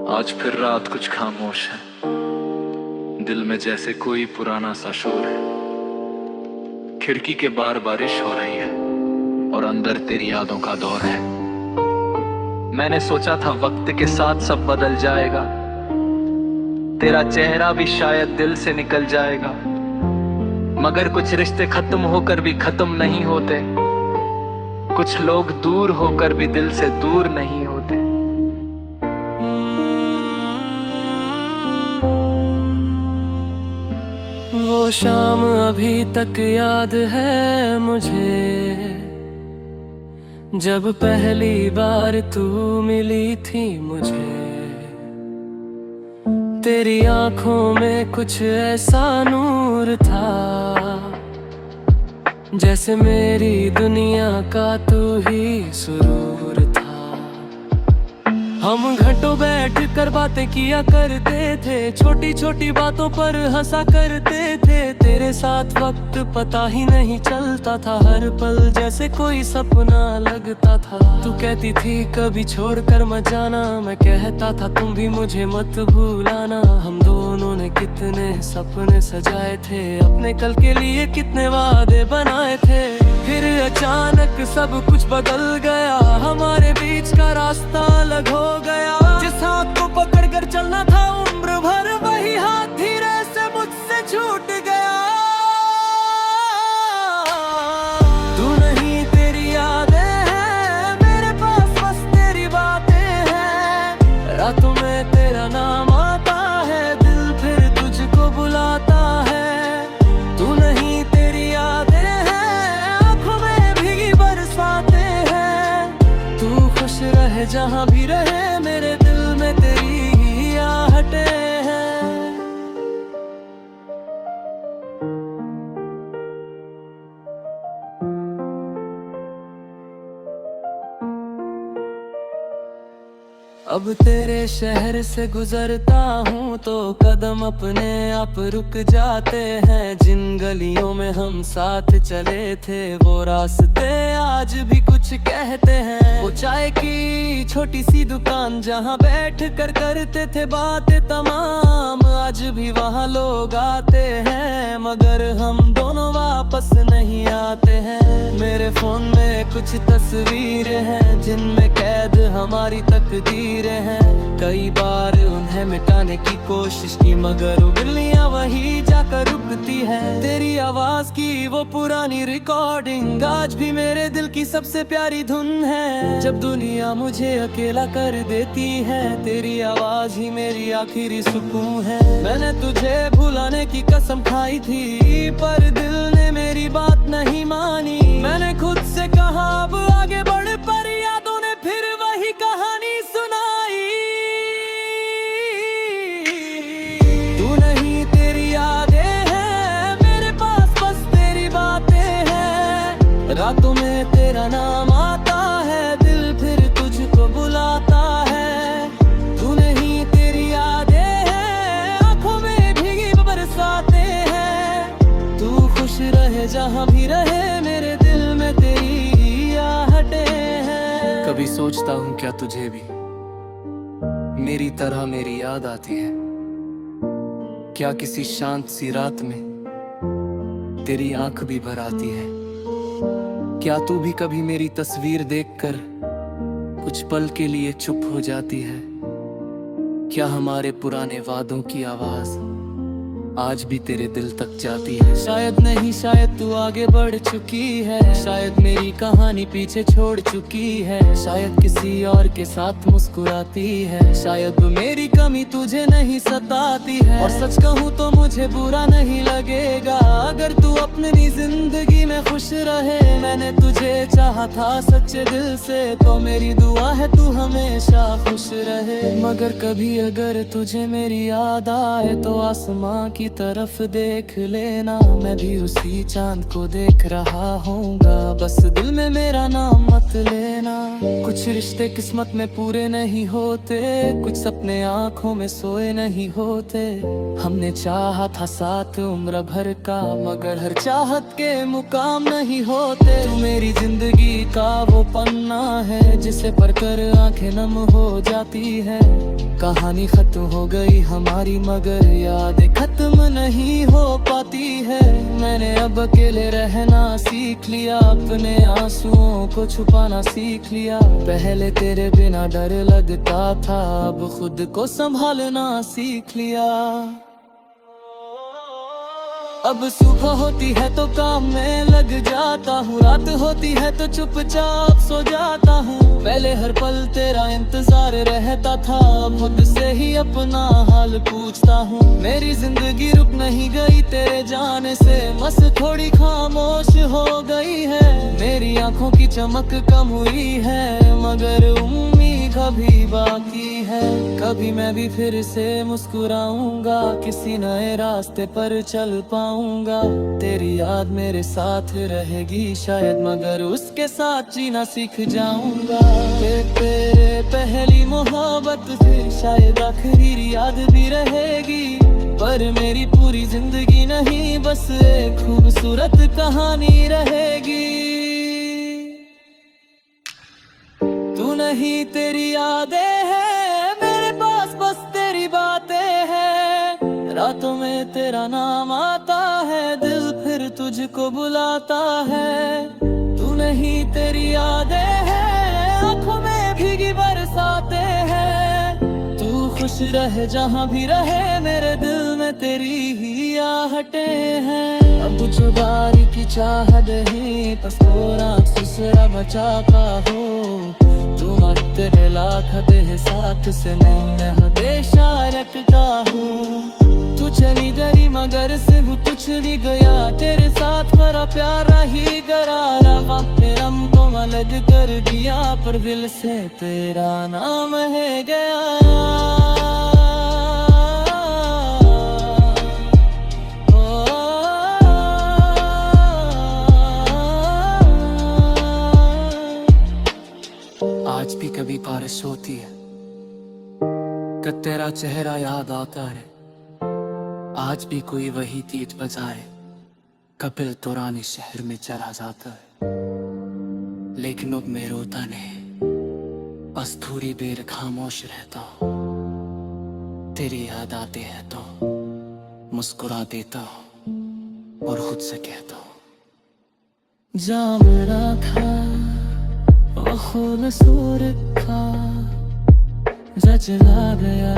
आज फिर रात कुछ खामोश है, दिल में जैसे कोई पुराना सा शोर है। खिड़की के बाहर बारिश हो रही है और अंदर तेरी यादों का दौर है। मैंने सोचा था वक्त के साथ सब बदल जाएगा, तेरा चेहरा भी शायद दिल से निकल जाएगा, मगर कुछ रिश्ते खत्म होकर भी खत्म नहीं होते, कुछ लोग दूर होकर भी दिल से दूर नहीं होते। वो शाम अभी तक याद है मुझे, जब पहली बार तू मिली थी मुझे। तेरी आंखों में कुछ ऐसा नूर था, जैसे मेरी दुनिया का तू ही सुरूर था। हम घंटों बैठ कर बातें किया करते थे, छोटी छोटी बातों पर हंसा करते थे। तेरे साथ वक्त पता ही नहीं चलता था, हर पल जैसे कोई सपना लगता था। तू कहती थी कभी छोड़ कर मत जाना, मैं कहता था तुम भी मुझे मत भूलाना। हम दोनों ने कितने सपने सजाए थे, अपने कल के लिए कितने वादे बनाए थे। फिर अचानक सब कुछ बदल गया, हमारे बीच का रास्ता अलग हो गया। जिस हाथ को पकड़ कर चलना था उम्र भर, वही हाथ धीरे से मुझसे छूट गया। तू नहीं तेरी यादें हैं मेरे पास, बस तेरी बातें हैं। रातों में तेरा नाम आता है, दिल फिर तुझको बुलाता है। तू नहीं तेरी यादें रहे जहाँ भी रहे, मेरे दिल में तेरी आहटें हैं। अब तेरे शहर से गुजरता हूँ तो कदम अपने आप रुक जाते हैं। जिन गलियों में हम साथ चले थे वो रास्ते आज भी कुछ कहते हैं। वो चाय की छोटी सी दुकान जहाँ बैठ कर करते थे बातें तमाम, आज भी वहाँ लोग आते हैं, मगर हम दोनों वापस नहीं आते हैं। मेरे फोन में कुछ तस्वीरें हैं जिनमें कैद हमारी तकदीरें हैं। कई बार उन्हें मिटाने की कोशिश की, मगर उंगलियां वही जाकर रुकती है। तेरी आवाज की वो पुरानी रिकॉर्डिंग आज भी मेरे दिल की सबसे प्यारी धुन है। जब दुनिया मुझे अकेला कर देती है, तेरी आवाज ही मेरी आखिरी सुकून है। मैंने तुझे भुलाने की कसम खाई थी, पर दिल ने मेरी बात नहीं मानी। मैंने खुद से कहा अब आगे बढ़, पर यादों ने फिर वही कहानी सुनाई। तू नहीं तेरी यादें हैं मेरे पास, बस तेरी बातें हैं। रातों में तेरा नाम आता है, दिल फिर तुझको बुलाता है। तू नहीं तेरी यादें हैं आंखों में भीगी बरसातें हैं। तू खुश रहे जहाँ भी रहे, मेरे दिल में तेरी आहटें हैं। कभी सोचता हूँ क्या तुझे भी मेरी तरह मेरी याद आती है? क्या किसी शांत सी रात में तेरी आंख भी भर आती है? क्या तू भी कभी मेरी तस्वीर देखकर कुछ पल के लिए चुप हो जाती है? क्या हमारे पुराने वादों की आवाज आज भी तेरे दिल तक जाती है? शायद नहीं, शायद तू आगे बढ़ चुकी है, शायद मेरी कहानी पीछे छोड़ चुकी है, शायद किसी और के साथ मुस्कुराती है, शायद मेरी कमी तुझे नहीं सताती है। और सच कहूँ तो मुझे बुरा नहीं लगेगा अगर तू अपनी जिंदगी में खुश रहे। मैंने तुझे चाहा था सच्चे दिल से, तो मेरी दुआ है तू हमेशा खुश रहे। मगर कभी अगर तुझे मेरी याद आए तो आसमां की की तरफ देख लेना, मैं भी उसी चांद को देख रहा हूँगा, बस दिल में मेरा नाम मत लेना। कुछ रिश्ते किस्मत में पूरे नहीं होते, कुछ सपने आँखों में सोए नहीं होते। हमने चाहा था साथ उम्र भर का, मगर हर चाहत के मुकाम नहीं होते। तू मेरी जिंदगी का वो पन्ना है जिसे पढ़कर आंखें नम हो जाती है। कहानी खत्म हो गई हमारी मगर यादें खत्म नहीं हो पाती है। मैंने अब अकेले रहना सीख लिया, अपने आंसुओं को छुपाना सीख लिया। पहले तेरे बिना डर लगता था, अब खुद को संभालना सीख लिया। अब सुबह होती है तो काम में लग जाता हूँ, रात होती है तो चुपचाप सो जाता हूँ। पहले हर पल तेरा इंतजार रहता था, अब खुद से ही अपना हाल पूछता हूँ। मेरी जिंदगी रुक नहीं गई तेरे जाने से, बस थोड़ी खामोश हो गई है। मेरी आंखों की चमक कम हुई है, मगर उम्मीद कभी बाकी है। कभी मैं भी फिर से मुस्कुराऊंगा, किसी नए रास्ते पर चल पाऊंगा। तेरी याद मेरे साथ रहेगी शायद, मगर उसके साथ जीना सीख जाऊंगा। तेरे पहली मोहब्बत थी, शायद आखिरी याद भी रहेगी, पर मेरी पूरी जिंदगी नहीं, बस एक खूबसूरत कहानी रहेगी। तू नहीं तेरी यादें हैं मेरे पास, बस तेरी बातें हैं। रातों में तेरा नाम आता है, दिल फिर तुझको बुलाता है। तू नहीं तेरी यादें हैं आंखों में भीगी बरसातें हैं। तू खुश रहे जहाँ भी रहे, मेरे दिल में तेरी ही आहटें हैं। अब जुदाई की चाहत ही पस्तोरा सुसरा बचा का हो। तेरे लाख देह साथ से मैं हमेशा रखता हूँ। तू चली गई मगर से हूँ कुछ नहीं गया, तेरे साथ मेरा प्यारा ही गरारा। तेरा को अलग कर दिया, पर दिल से तेरा नाम है गया। आज भी कभी बारिश होती है, कब तेरा चेहरा याद आता है। आज भी कोई वही तीज बजाए, कपिल पुराने शहर में चला जाता है। लेकिन अब मैं रोता नहीं, बस थोड़ी देर खामोश रहता हूँ। तेरी याद आती है तो मुस्कुरा देता हूँ और खुद से कहता हूँ, जा मेरा था खून सूर था, जचला गया।